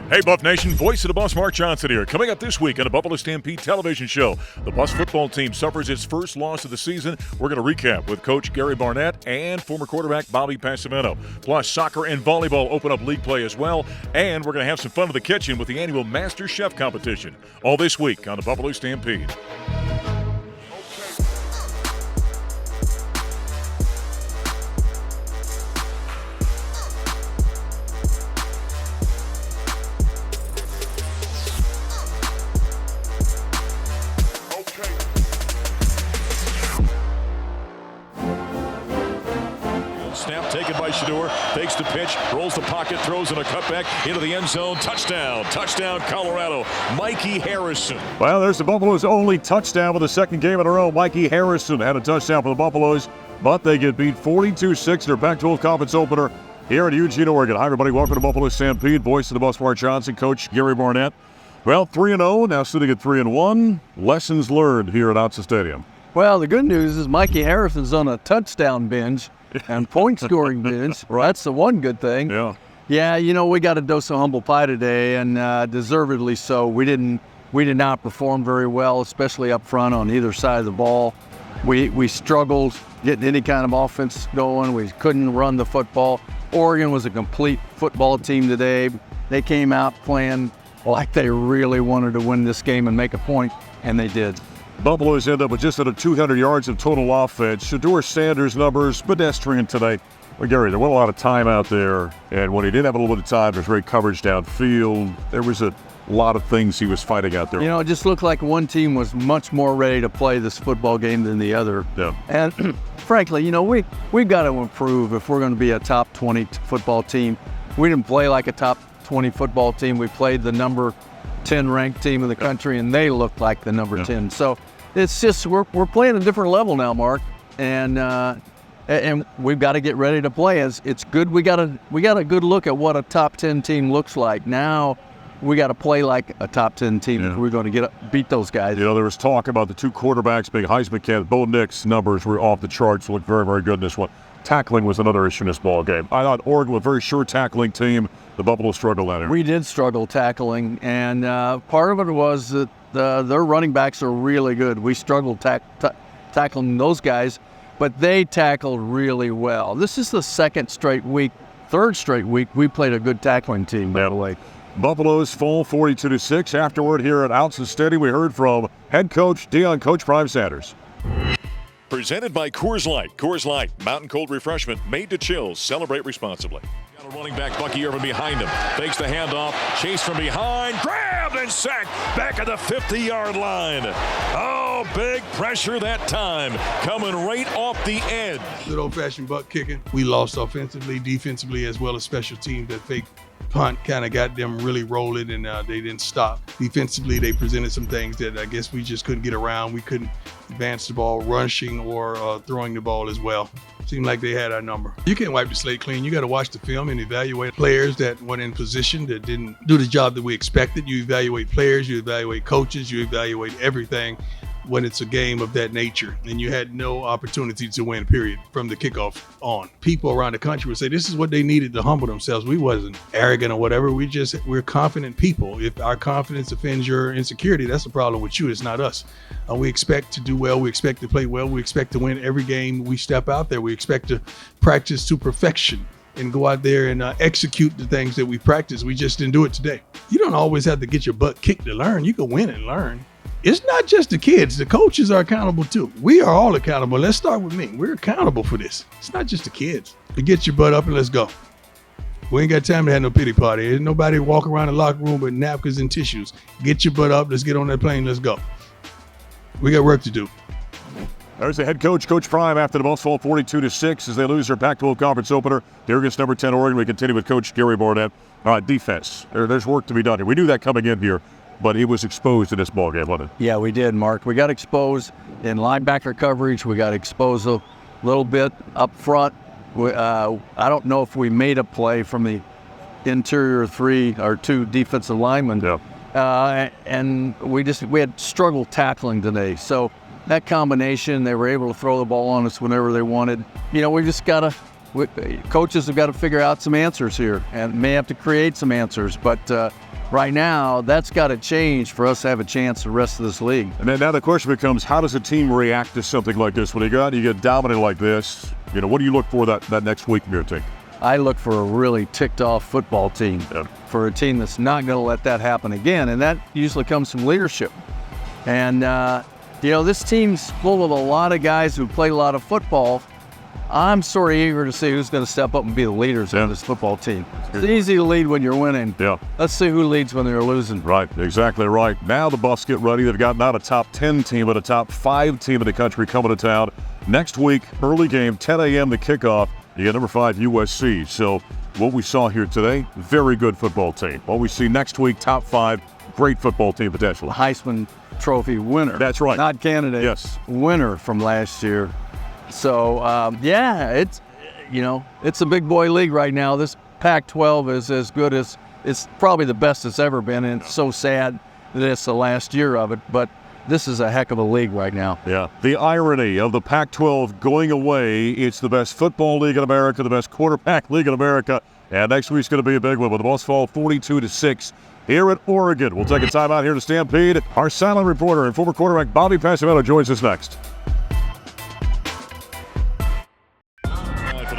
Hey, Buff Nation, voice of the Buffs, Mark Johnson here. Coming up this week on the Buffalo Stampede television show, the Buffs football team suffers its first loss of the season. We're going to recap with Coach Gary Barnett and former quarterback Bobby Passamento. Plus, soccer and volleyball open up league play as well. And we're going to have some fun in the kitchen with the annual Master Chef competition. All this week on the Buffalo Stampede. Snap taken by Shador, takes the pitch, rolls the pocket, throws in a cutback into the end zone. Touchdown, Colorado. Mikey Harrison. Well, there's the Buffaloes' only touchdown for the second game in a row. Mikey Harrison had a touchdown for the Buffaloes, but they get beat 42-6 in their Pac-12 conference opener here in Eugene, Oregon. Hi, everybody. Welcome to Buffalo Stampede. Voice of the Buffs, Mark Johnson, Coach Gary Barnett. Well, 3-0, now sitting at 3-1. Lessons learned here at Outsa Stadium. Well, the good news is Mikey Harrison's on a touchdown binge and point-scoring binge. That's the one good thing. Yeah, you know, we got a dose of humble pie today, and deservedly so. We did not perform very well, especially up front on either side of the ball. We struggled getting any kind of offense going. We couldn't run the football. Oregon was a complete football team today. They came out playing like they really wanted to win this game and make a point, and they did. Buffaloes end up with just under 200 yards of total offense. Shador Sanders' numbers, pedestrian today. Well, Gary, there wasn't a lot of time out there, and when he did have a little bit of time, there was great coverage downfield. There was a lot of things he was fighting out there. You know, it just looked like one team was much more ready to play this football game than the other. Yeah. And frankly, you know, we've got to improve if we're going to be a top 20 football team. We didn't play like a top 20 football team. We played the number 10 ranked team in the country, and they looked like the number 10. So it's just we're playing a different level now, Mark, and we've got to get ready to play. It's good. We got a good look at what a top 10 team looks like. Now we got to play like a top 10 team if we're going to beat those guys. You know, there was talk about the two quarterbacks being Heisman candidates. Bo Nix's numbers were off the charts. Looked very, very good in this one. Tackling was another issue in this ball game. I thought Oregon was a very sure tackling team. The Buffaloes struggled out here. We did struggle tackling, and part of it was that their running backs are really good. We struggled tackling those guys, but they tackled really well. This is the third straight week we played a good tackling team, by the way. Buffaloes fall 42-6. Afterward here at Outsa Stadium, we heard from head coach Coach Prime Sanders. Presented by Coors Light. Coors Light, mountain cold refreshment made to chill. Celebrate responsibly. Got a running back, Bucky Irvin, behind him. Fakes the handoff. Chase from behind. Grabbed and sacked back at the 50-yard line. Oh, big pressure that time. Coming right off the edge. Good old-fashioned butt kicking. We lost offensively, defensively, as well as special teams. That fake punt kind of got them really rolling, and they didn't stop. Defensively, they presented some things that I guess we just couldn't get around. We couldn't advance the ball, rushing or throwing the ball as well. Seemed like they had our number. You can't wipe the slate clean. You got to watch the film and evaluate players that went in position that didn't do the job that we expected. You evaluate players, you evaluate coaches, you evaluate everything when it's a game of that nature, and you had no opportunity to win, period, from the kickoff on. People around the country would say this is what they needed to humble themselves. We wasn't arrogant or whatever. We're confident people. If our confidence offends your insecurity, that's the problem with you. It's not us. We expect to do well. We expect to play well. We expect to win every game we step out there. We expect to practice to perfection and go out there and execute the things that we practice. We just didn't do it today. You don't always have to get your butt kicked to learn. You can win and learn. It's not just the kids. The coaches are accountable too. We are all accountable. Let's start with me. We're accountable for this. It's not just the kids. You get your butt up and let's go. We ain't got time to have no pity party. There's nobody walk around the locker room with napkins and tissues. Get your butt up. Let's get on that plane. Let's go. We got work to do. There's the head coach, Coach Prime, after the Buffs fall 42-6 as they lose their Pac-12 conference opener. Here against number 10 Oregon. We continue with Coach Gary Barnett. All right, defense. There's work to be done here. We knew that coming in here, but it was exposed in this ballgame, wasn't it? Yeah, we did, Mark. We got exposed in linebacker coverage. We got exposed a little bit up front. I don't know if we made a play from the interior two defensive linemen. Yeah. And we had struggled tackling today. So that combination, they were able to throw the ball on us whenever they wanted. You know, we just got to coaches have got to figure out some answers here and may have to create some answers. But right now, that's got to change for us to have a chance the rest of this league. And then now the question becomes, how does a team react to something like this? When you get dominated like this, what do you look for that next week in your team? I look for a really ticked-off football team, for a team that's not going to let that happen again, and that usually comes from leadership. And, this team's full of a lot of guys who play a lot of football. I'm sort of eager to see who's going to step up and be the leaders of this football team. It's easy to lead when you're winning. Yeah. Let's see who leads when they're losing. Right, exactly right. Now the Buffs get ready. They've got not a top 10 team, but a top 5 team in the country coming to town. Next week, early game, 10 a.m. the kickoff. You got number 5 USC. So what we saw here today, very good football team. What we see next week, top 5, great football team potentially. Heisman Trophy winner. That's right. Not candidate. Yes. Winner from last year. So, it's a big boy league right now. This Pac-12 is as good as, it's probably the best it's ever been, and it's so sad that it's the last year of it, but this is a heck of a league right now. Yeah. The irony of the Pac-12 going away, it's the best football league in America, the best quarterback league in America, and next week's going to be a big one with the Buffs fall 42-6 here at Oregon. We'll take a time out here to Stampede. Our silent reporter and former quarterback Bobby Passametto joins us next.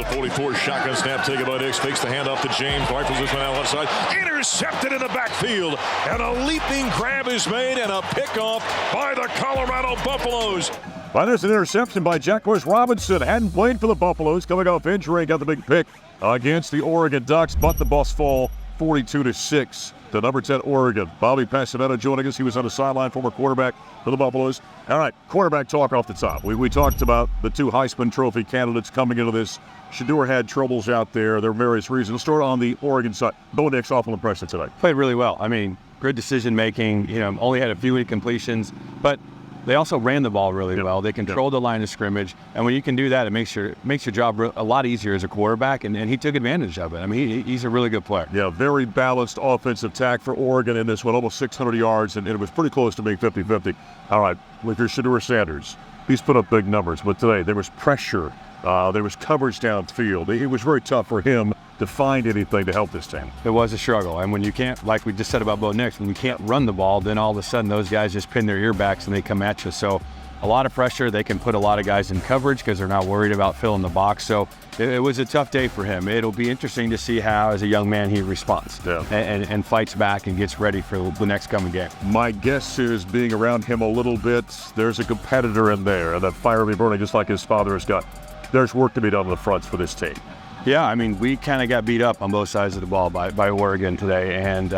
44 shotgun snap taken by Nix, fakes the handoff to James, rifles this one out left side, intercepted in the backfield, and a leaping grab is made and a pickoff by the Colorado Buffaloes. Well, there's an interception by Jacquez Robinson. Hadn't played for the Buffaloes, coming off injury, got the big pick against the Oregon Ducks, but the Buffs fall 42-6 to number 10 Oregon. Bobby Passametto joining us. He was on the sideline, former quarterback for the Buffaloes. All right, quarterback talk off the top. We talked about the 2 Heisman Trophy candidates coming into this. Shedeur had troubles out there. There were various reasons. Let's start on the Oregon side. Bo Nix, awful impression today. Played really well. I mean, good decision making. Only had a few incompletions, but they also ran the ball really well. They controlled the line of scrimmage, and when you can do that, it makes your job a lot easier as a quarterback, and he took advantage of it. I mean, he's a really good player. Yeah, very balanced offensive attack for Oregon in this one, almost 600 yards, and it was pretty close to being 50-50. All right, with your Shedeur Sanders, he's put up big numbers, but today there was pressure. There was coverage downfield. It was very tough for him to find anything to help this team. It was a struggle, and when you can't, like we just said about Bo Nix, when you can't run the ball, then all of a sudden those guys just pin their earbacks and they come at you. So a lot of pressure. They can put a lot of guys in coverage because they're not worried about filling the box. So it was a tough day for him. It'll be interesting to see how, as a young man, he responds and fights back and gets ready for the next coming game. My guess is, being around him a little bit, there's a competitor in there, and that fire will be burning just like his father has got. There's work to be done on the fronts for this team. Yeah, I mean, we kind of got beat up on both sides of the ball by Oregon today, and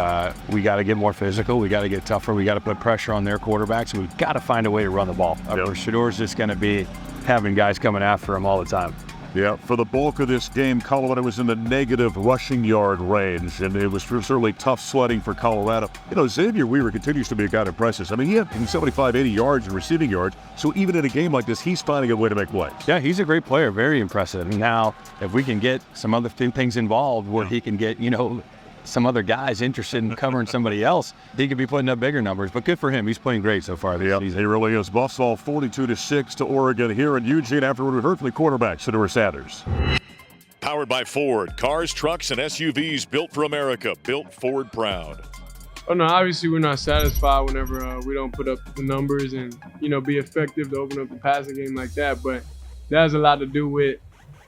we got to get more physical. We got to get tougher. We got to put pressure on their quarterbacks, and we've got to find a way to run the ball. Shedeur's just going to be having guys coming after him all the time. Yeah, for the bulk of this game, Colorado was in the negative rushing yard range, and it was certainly tough sledding for Colorado. Xavier Weaver continues to be a guy that impresses. I mean, he had 75, 80 yards in receiving yards, so even in a game like this, he's finding a way to make plays. Yeah, he's a great player, very impressive. Now, if we can get some other things involved where he can get, some other guys interested in covering somebody else, he could be putting up bigger numbers. But good for him. He's playing great so far this season. He really is. Buffs fall 42-6 to Oregon here in Eugene after we heard from the quarterback, Shedeur Sanders. Powered by Ford. Cars, trucks, and SUVs built for America. Built Ford proud. Oh, no, obviously we're not satisfied whenever we don't put up the numbers and, be effective to open up the passing game like that. But that has a lot to do with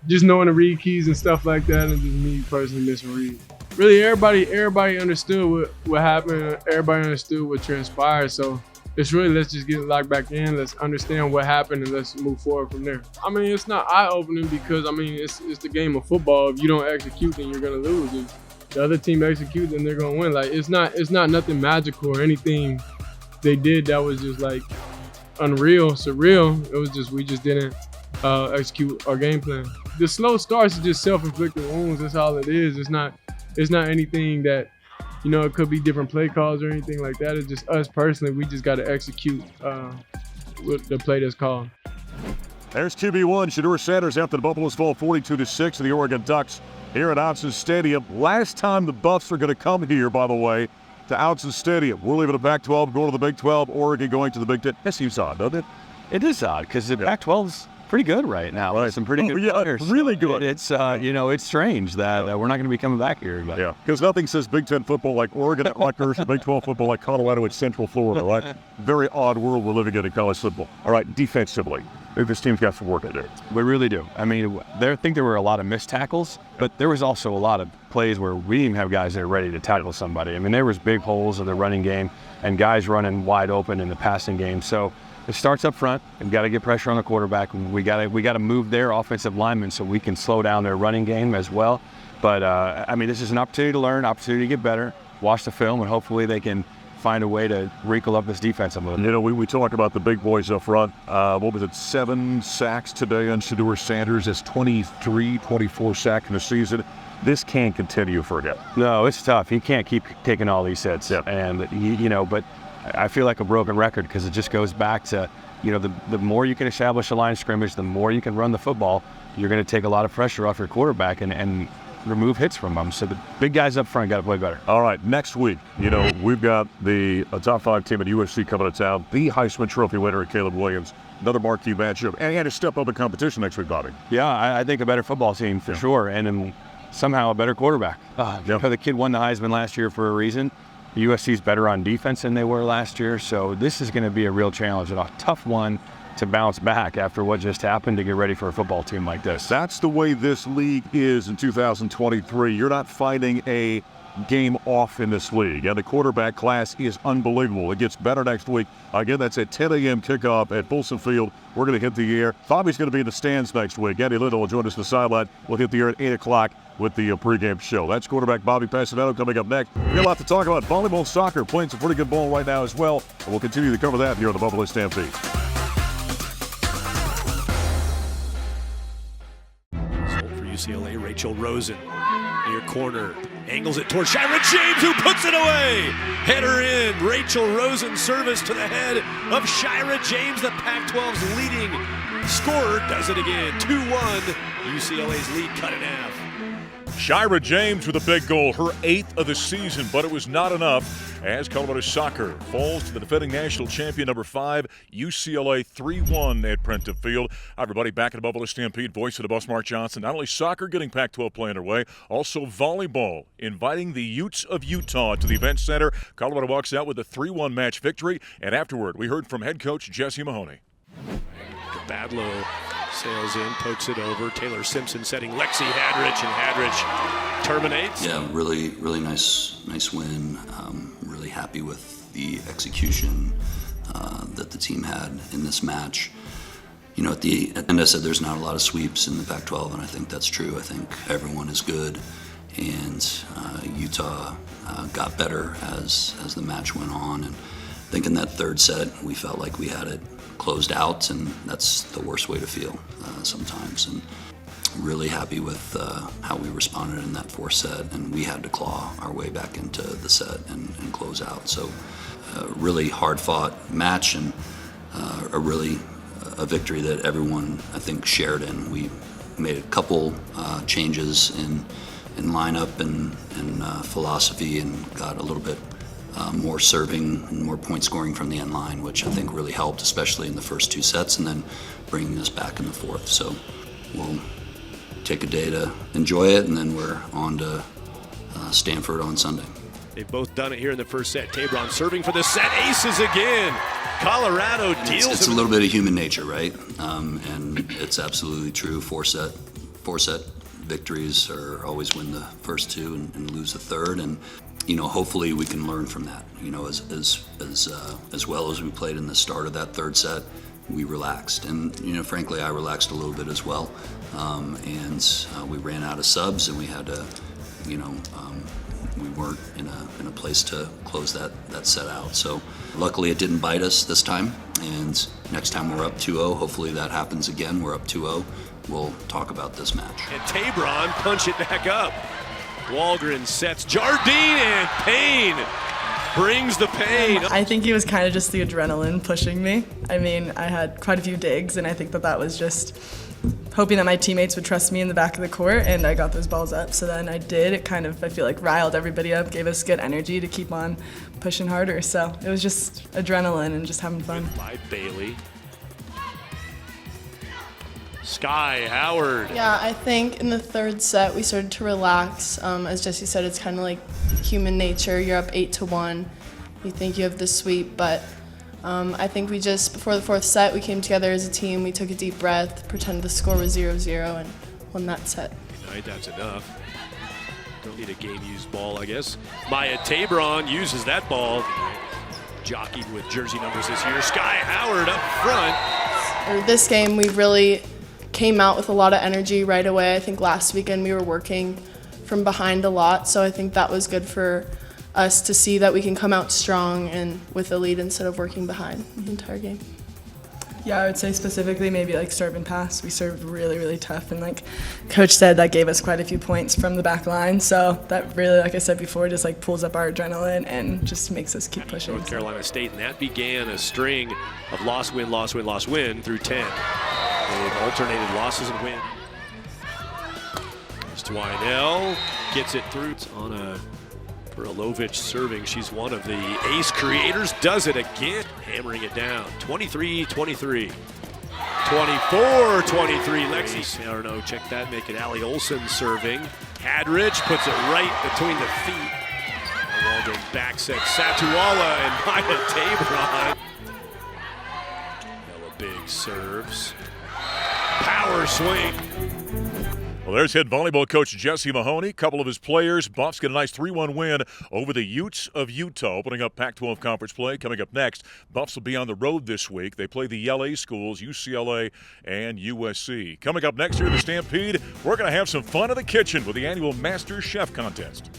just knowing the read keys and stuff like that, and just me personally missing reads. Really, everybody understood what happened. Everybody understood what transpired. So it's really, let's just get locked back in. Let's understand what happened and let's move forward from there. I mean, it's not eye-opening because, it's the game of football. If you don't execute, then you're going to lose. If the other team executes, then they're going to win. Like, it's not nothing magical or anything they did that was just, like, unreal, surreal. It was just, we just didn't execute our game plan. The slow starts is just self-inflicted wounds. That's all it is. It's not anything that, it could be different play calls or anything like that. It's just us personally. We just got to execute with the play that's called. There's QB1, Shedeur Sanders, after the Buffaloes fall 42-6 to the Oregon Ducks here at Autzen Stadium. Last time the Buffs are going to come here, by the way, to Autzen Stadium. We're leaving the Pac-12, going to the Big 12, Oregon going to the Big 10. That seems odd, doesn't it? It is odd because the Pac-12's pretty good right now. Right. Some pretty good players. Really good. It's it's strange that we're not going to be coming back here. But. Yeah, because nothing says Big Ten football like Oregon at Rutgers, and Big 12 football like Colorado at Central Florida, right? Very odd world we're living in college football. All right, defensively, I think this team's got some work to do. We really do. I mean, I think there were a lot of missed tackles, but there was also a lot of plays where we didn't have guys that were ready to tackle somebody. I mean, there was big holes in the running game and guys running wide open in the passing game. So it starts up front. We've got to get pressure on the quarterback. We got to move their offensive linemen so we can slow down their running game as well. But I mean, this is an opportunity to learn, opportunity to get better, watch the film, and hopefully they can find a way to wrinkle up this defense a little bit. You know, we talk about the big boys up front. What was it, 7 sacks today on Shedeur Sanders? It's 24 sacks in the season. This can't continue for him. No, it's tough. He can't keep taking all these hits. Yeah. And, but I feel like a broken record because it just goes back to, the more you can establish a line of scrimmage, the more you can run the football, you're going to take a lot of pressure off your quarterback and remove hits from them. So the big guys up front got to play better. All right, next week, we've got a top 5 team at USC coming to town. The Heisman Trophy winner, Caleb Williams. Another marquee matchup. And he had to step up in competition next week, Bobby. Yeah, I think a better football team for sure. And somehow a better quarterback. The kid won the Heisman last year for a reason. USC's better on defense than they were last year, so this is going to be a real challenge and a tough one to bounce back after what just happened to get ready for a football team like this. That's the way this league is in 2023. You're not fighting a game off in this league, and the quarterback class is unbelievable. It gets better next week. Again, that's at 10 a.m. kickoff at Folsom Field. We're going to hit the air. Bobby's going to be in the stands next week. Andy Little will join us on the sideline. We'll hit the air at 8 o'clock with the pregame show. That's quarterback Bobby Passanetto coming up next. We got a lot to talk about. Volleyball, soccer, playing some pretty good ball right now as well. And we'll continue to cover that here on the Buffalo Stampede. For UCLA, Rachel Rosen, near corner, angles it towards Shira James, who puts it away. Header in. Rachel Rosen service to the head of Shira James, the Pac-12's leading scorer, does it again. 2-1. UCLA's lead cut in half. Shira James with a big goal, her 8th of the season, but it was not enough as Colorado soccer falls to the defending national champion number 5, UCLA 3-1 at Prentice Field. Hi, everybody, back at the Buffalo Stampede, voice of the Buffs, Mark Johnson. Not only soccer getting Pac-12 play underway, also volleyball, inviting the Utes of Utah to the event center. Colorado walks out with a 3-1 match victory, and afterward, we heard from head coach Jesse Mahoney. Badlow sails in, pokes it over. Taylor Simpson setting Lexi Hadrich, and Hadrich terminates. Yeah, really nice win. Really happy with the execution that the team had in this match. At the end I said there's not a lot of sweeps in the Pac-12, and I think that's true. I think everyone is good, and Utah got better as the match went on. And I think in that third set we felt like we had it closed out, and that's the worst way to feel sometimes. And really happy with how we responded in that fourth set, and we had to claw our way back into the set and close out. So really hard fought match, and a victory that everyone I think shared in. We made a couple changes in lineup and philosophy, and got a little bit more serving and more point scoring from the end line, which I think really helped, especially in the first 2 sets, and then bringing us back in the fourth. So we'll take a day to enjoy it, and then we're on to Stanford on Sunday. They've both done it here in the first set. Tabron serving for the set, aces again. Colorado deals. It's a little bit of human nature, right? And it's absolutely true. Four set victories are always win the first 2 and lose the third, and hopefully we can learn from that. As well as we played in the start of that third set, we relaxed, and frankly I relaxed a little bit as well, and we ran out of subs, and we had to we weren't in a place to close that set out. So luckily it didn't bite us this time, and next time we're up 2-0, hopefully that happens again. We're up 2-0, we'll talk about this match. And Tabron punch it back up. Walgren sets Jardine, and Payne brings the pain. I think it was kind of just the adrenaline pushing me. I mean, I had quite a few digs, and I think that was just hoping that my teammates would trust me in the back of the court, and I got those balls up. So then I did. It kind of, I feel like, riled everybody up, gave us good energy to keep on pushing harder. So it was just adrenaline and just having fun. By Bailey. Sky Howard. Yeah, I think in the third set we started to relax. As Jesse said, it's kind of like human nature. You're up 8-1. You think you have the sweep, but I think we just, before the fourth set, we came together as a team. We took a deep breath, pretended the score was 0-0, and won that set. Good night, that's enough. Don't need a game-used ball, I guess. Maya Tabron uses that ball. Jockeyed with jersey numbers this year. Sky Howard up front. This game, we really came out with a lot of energy right away. I think last weekend we were working from behind a lot, so I think that was good for us to see that we can come out strong and with a lead instead of working behind the entire game. Yeah, I would say specifically maybe like serve and pass. We served really, really tough, and like Coach said, that gave us quite a few points from the back line. So that really, like I said before, just like pulls up our adrenaline and just makes us keep pushing. North Carolina State, and that began a string of loss, win, loss, win, loss, win through 10. They've alternated losses and win. As Twinell gets it through. It's on a Brilovich serving. She's one of the ace creators. Does it again. Hammering it down. 23-23. 24-23. Lexi. I don't know. Check that. Make it Allie Olsen serving. Hadridge puts it right between the feet. Walden back set. Satuala and Maya Tabron. Ella Big serves. Power swing. Well, there's head volleyball coach Jesse Mahoney. A couple of his players. Buffs get a nice 3-1 win over the Utes of Utah, opening up Pac-12 conference play. Coming up next, Buffs will be on the road this week. They play the LA schools, UCLA and USC. Coming up next here in the Stampede, we're going to have some fun in the kitchen with the annual Master Chef Contest.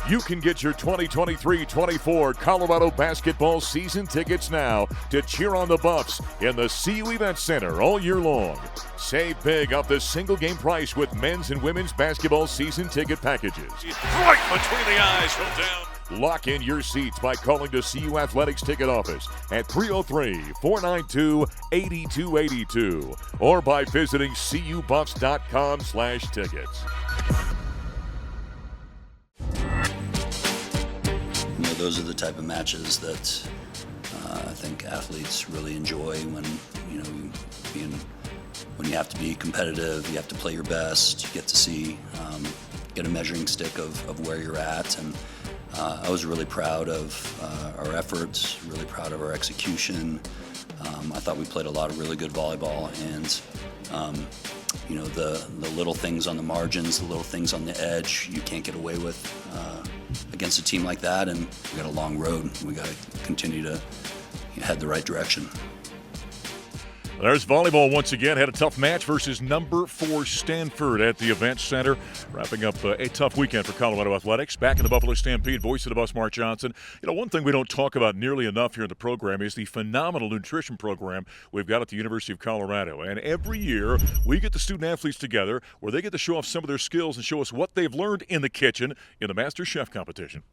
You can get your 2023-24 Colorado basketball season tickets now to cheer on the Buffs in the CU Event Center all year long. Save big off the single game price with men's and women's basketball season ticket packages. Right between the eyes from down. Lock in your seats by calling the CU Athletics ticket office at 303-492-8282 or by visiting cubuffs.com/tickets. Those are the type of matches that I think athletes really enjoy when when you have to be competitive, you have to play your best, you get to see, get a measuring stick of where you're at. And I was really proud of our efforts, really proud of our execution. I thought we played a lot of really good volleyball, and the little things on the margins, the little things on the edge, you can't get away with against a team like that, and we got a long road. We got to continue to head the right direction. There's volleyball once again. Had a tough match versus number 4 Stanford at the Event Center. Wrapping up a tough weekend for Colorado Athletics. Back in the Buffalo Stampede, voice of the Buffs, Mark Johnson. One thing we don't talk about nearly enough here in the program is the phenomenal nutrition program we've got at the University of Colorado. And every year, we get the student athletes together where they get to show off some of their skills and show us what they've learned in the kitchen in the Master Chef competition.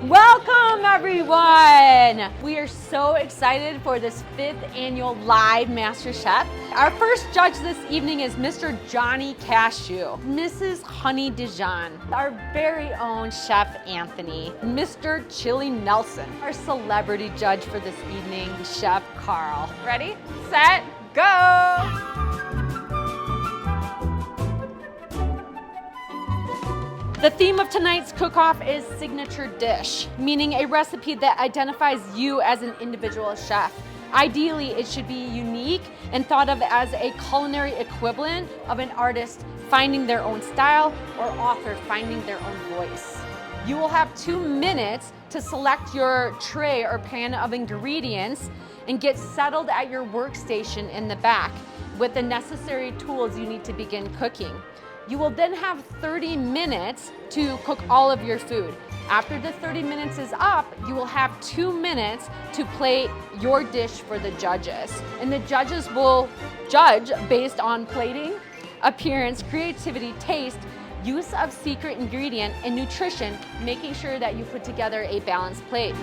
Welcome, everyone! We are so excited for this 5th annual live Master Chef. Our first judge this evening is Mr. Johnny Cashew, Mrs. Honey Dijon, our very own Chef Anthony, Mr. Chili Nelson, our celebrity judge for this evening, Chef Carl. Ready, set, go! The theme of tonight's cook-off is signature dish, meaning a recipe that identifies you as an individual chef. Ideally, it should be unique and thought of as a culinary equivalent of an artist finding their own style or author finding their own voice. You will have 2 minutes to select your tray or pan of ingredients and get settled at your workstation in the back with the necessary tools you need to begin cooking. You will then have 30 minutes to cook all of your food. After the 30 minutes is up, you will have 2 minutes to plate your dish for the judges. And the judges will judge based on plating, appearance, creativity, taste, use of secret ingredient, and nutrition, making sure that you put together a balanced plate.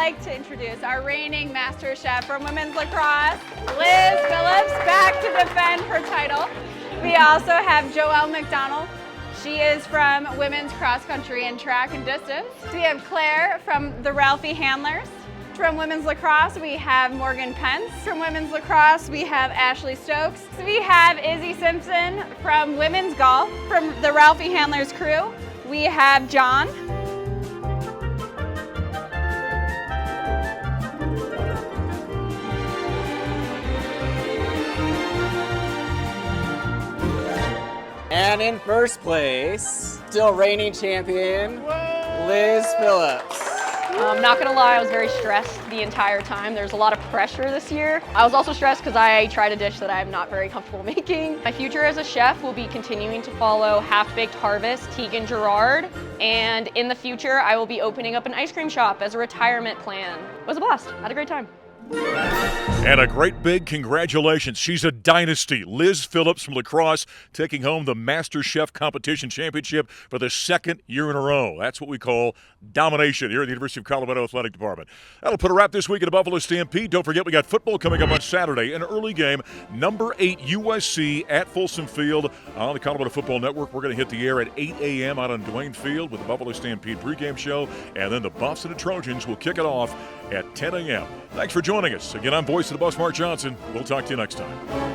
like to introduce our reigning Master Chef from women's lacrosse, Liz Phillips, back to defend her title. We also have Joelle McDonald. She is from women's cross country and track and distance. We have Claire from the Ralphie Handlers. From women's lacrosse, we have Morgan Pence. From women's lacrosse, we have Ashley Stokes. We have Izzy Simpson from women's golf. From the Ralphie Handlers crew, we have John. And in first place, still reigning champion, Liz Phillips. I'm not gonna lie, I was very stressed the entire time. There's a lot of pressure this year. I was also stressed because I tried a dish that I'm not very comfortable making. My future as a chef will be continuing to follow Half-Baked Harvest, Tegan Gerard, and in the future, I will be opening up an ice cream shop as a retirement plan. It was a blast, I had a great time. And a great big congratulations. She's a dynasty. Liz Phillips from lacrosse taking home the Master Chef Competition Championship for the second year in a row. That's what we call domination here at the University of Colorado Athletic Department. That'll put a wrap this week at the Buffalo Stampede. Don't forget we got football coming up on Saturday. An early game, number 8 USC at Folsom Field on the Colorado Football Network. We're going to hit the air at 8 a.m. out on Duane Field with the Buffalo Stampede pregame show. And then the Buffs and the Trojans will kick it off at 10 a.m. Thanks for joining us. Again, I'm voice of the Buffs, Mark Johnson. We'll talk to you next time.